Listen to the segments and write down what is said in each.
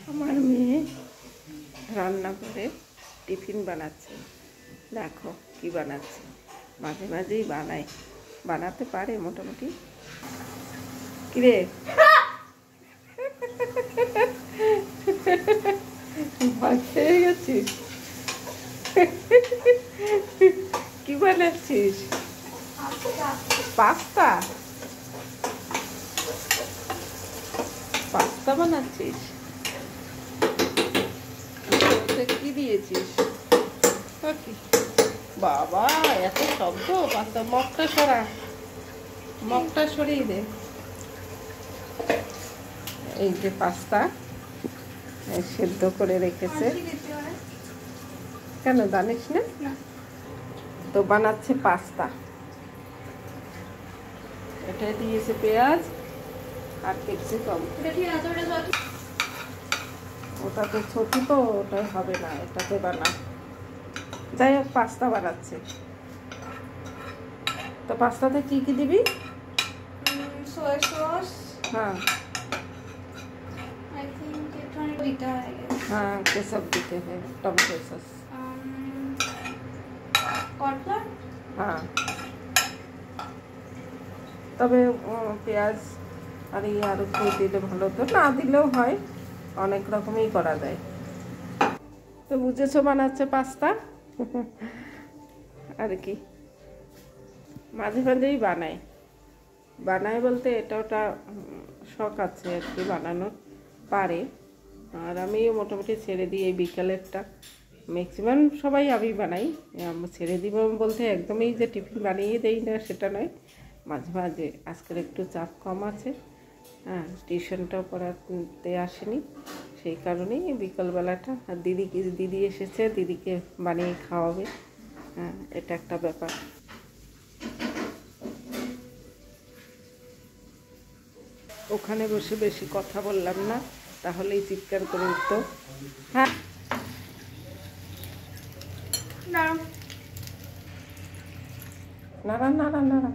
আমার মেয়ে রান্না করে টিফিন বানাচ্ছে। দেখো কি বানাচ্ছে, মাঝে মাঝেই বানায়, বানাতে পারে মোটামুটি। কিরে ভয় পেয়ে গেছিস? কি বানাচ্ছিস? পাস্তা? পাস্তা বানাচ্ছিস? কি দিয়েছিস? বাবা এত শব্দ! পাস্তা মগটা সরা, মগটা সরিয়ে দে। এই যে পাস্তা সেদ্ধ করে রেখেছে। কেন জানিস না? তো বানাচ্ছে পাস্তা। এটা দিয়েছে পেঁয়াজ আর ক্যাপসিকাম। ওটা তো ছোট, তো ওটা হবে না, এটাতে বানা। যাই হোক, পাস্তা বানাচ্ছে। তো পাস্তাতে কি কি দিবি? सोया सॉस, हाँ आई थिंक दिता है। हाँ केचप देते हैं, टमाटो सॉस। कॉर्नफ्लोर, हाँ তবে পেঁয়াজ আর এই আর একটু দিলে ভালো হতো, না দিলেও হয়, অনেক রকমই করা যায়। তো বুঝেছো, বানাচ্ছে পাস্তা আর কি। মাঝে মাঝেই বানায়, বানায় বলতে এটা ওটা শখ আছে আর কি, বানানোর পারে। আর আমিও মোটামুটি ছেড়ে দিই, এই বিকালেরটা ম্যাক্সিমাম সবাই আমি বানাই। ছেড়ে দিব বলতে একদমই যে টিফিন বানিয়ে দেই না সেটা নয়, মাঝে মাঝে। আজকের একটু চাপ কম আছে, হ্যাঁ, টিউশনটাও পড়াতে আসেনি, সেই কারণেই বিকালবেলাটা। আর দিদি এসেছে, দিদিকে বানিয়ে খাওয়াবে, হ্যাঁ, এটা একটা ব্যাপার। ওখানে বসে বেশি কথা বললাম না, তাহলেই চিৎকার করে উঠত। হ্যাঁ নাড়া নাড়া নাড়া,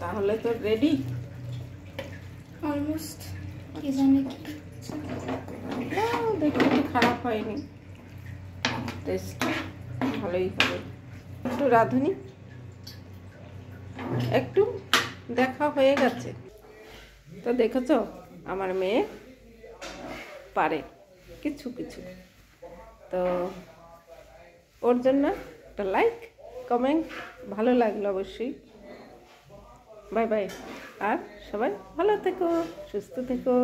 তাহলে তো রেডি অলমোস্ট। কি জানি দেখতে তো খারাপ হয়নি, টেস্ট ভালোই হবে। একটু রাঁধুনি, একটু দেখা হয়ে গেছে। তো দেখেছো আমার মেয়ে পারে কিছু কিছু। তো ওর জন্য একটা লাইক কমেন্ট, ভালো লাগলো অবশ্যই। বাই বাই, আর সবাই ভালো থেকো, সুস্থ থেকো।